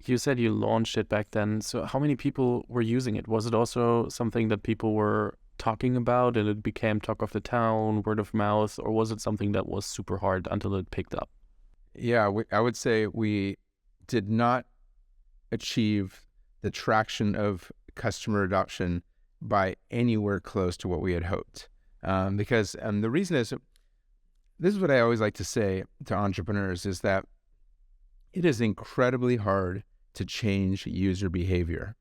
You said you launched it back then. So how many people were using it? Was it also something that people were talking about and it became talk of the town, word of mouth, or was it something that was super hard until it picked up? Yeah, I would say we did not achieve the traction of customer adoption by anywhere close to what we had hoped. Because the reason is, this is what I always like to say to entrepreneurs, is that it is incredibly hard to change user behavior.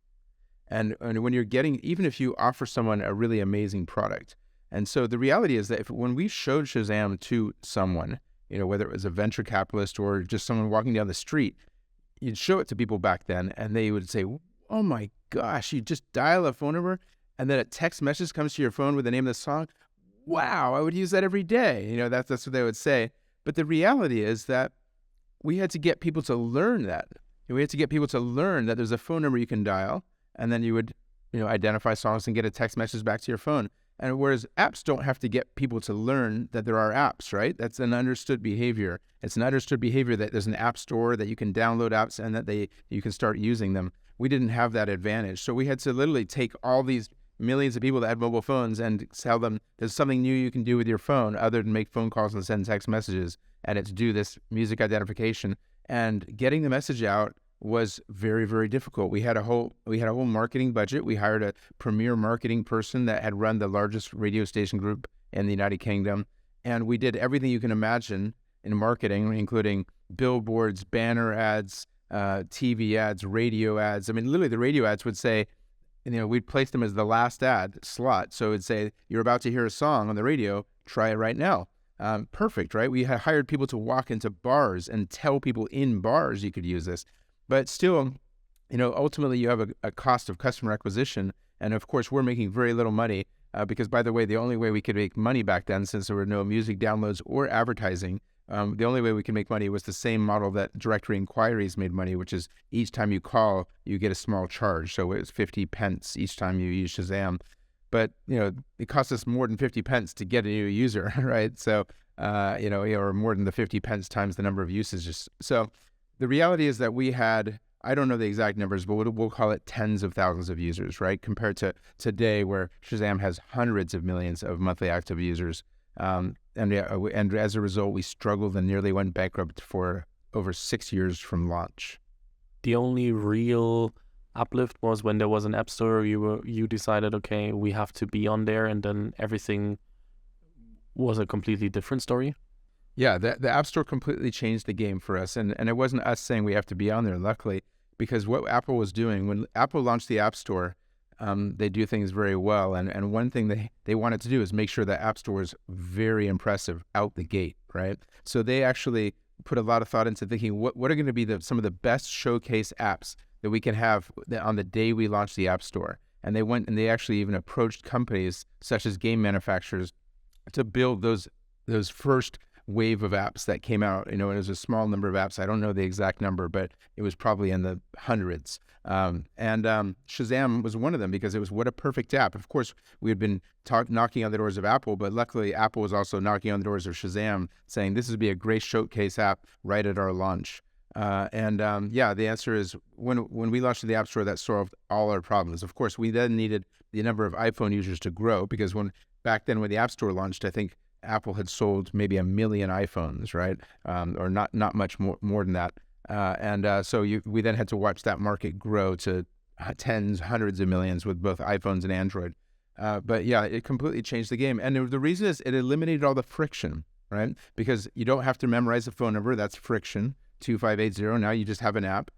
And when you're getting, even if you offer someone a really amazing product. And so the reality is that when we showed Shazam to someone, whether it was a venture capitalist or just someone walking down the street, you'd show it to people back then and they would say, oh my gosh, you just dial a phone number and then a text message comes to your phone with the name of the song. Wow, I would use that every day. That's what they would say. But the reality is that we had to get people to learn that. We had to get people to learn that there's a phone number you can dial, and then you would, identify songs and get a text message back to your phone. And whereas apps don't have to get people to learn that there are apps, right? That's an understood behavior. It's an understood behavior that there's an app store that you can download apps and that you can start using them. We didn't have that advantage. So we had to literally take all these millions of people that had mobile phones and tell them there's something new you can do with your phone other than make phone calls and send text messages. And it's do this music identification. And getting the message out was very, very difficult. We had a whole marketing budget. We hired a premier marketing person that had run the largest radio station group in the United Kingdom. And we did everything you can imagine in marketing, including billboards, banner ads, TV ads, radio ads. I mean, literally the radio ads would say, we'd place them as the last ad slot. So it'd say, you're about to hear a song on the radio, try it right now. Perfect, right? We had hired people to walk into bars and tell people in bars you could use this. But still, ultimately you have a cost of customer acquisition. And of course, we're making very little money because, by the way, the only way we could make money back then, since there were no music downloads or advertising, the only way we could make money was the same model that directory inquiries made money, which is each time you call, you get a small charge. So it was 50 pence each time you use Shazam. But, it costs us more than 50 pence to get a new user, right? So, or more than the 50 pence times the number of usages. So the reality is that we had, I don't know the exact numbers, but we'll call it tens of thousands of users, right? Compared to today where Shazam has hundreds of millions of monthly active users. And as a result, we struggled and nearly went bankrupt for over 6 years from launch. The only real uplift was when there was an app store. You decided, okay, we have to be on there, and then everything was a completely different story. Yeah, the App Store completely changed the game for us. And it wasn't us saying we have to be on there, luckily, because what Apple was doing, when Apple launched the App Store, they do things very well. And one thing they wanted to do is make sure that App Store is very impressive out the gate, right? So they actually put a lot of thought into thinking, what are going to be some of the best showcase apps that we can have on the day we launch the App Store. And they went and they actually even approached companies such as game manufacturers to build those first wave of apps that came out. It was a small number of apps. I don't know the exact number, but it was probably in the hundreds. And Shazam was one of them because it was what a perfect app. Of course, we had been knocking on the doors of Apple, but luckily Apple was also knocking on the doors of Shazam saying this would be a great showcase app right at our launch. The answer is when we launched the App Store, that solved all our problems. Of course, we then needed the number of iPhone users to grow because back then when the App Store launched, I think Apple had sold maybe 1 million iPhones, right? Or not much more than that. We then had to watch that market grow to tens, hundreds of millions with both iPhones and Android. It completely changed the game. And the reason is it eliminated all the friction, right? Because you don't have to memorize the phone number. That's friction. 2580. Now you just have an app.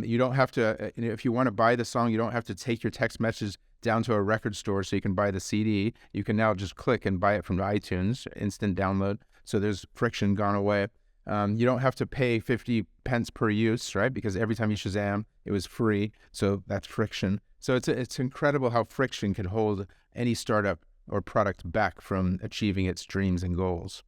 You don't have to, if you want to buy the song, you don't have to take your text message down to a record store so you can buy the CD. You can now just click and buy it from iTunes, instant download. So there's friction gone away. You don't have to pay 50 pence per use, right? Because every time you Shazam, it was free. So that's friction. So it's incredible how friction can hold any startup or product back from achieving its dreams and goals.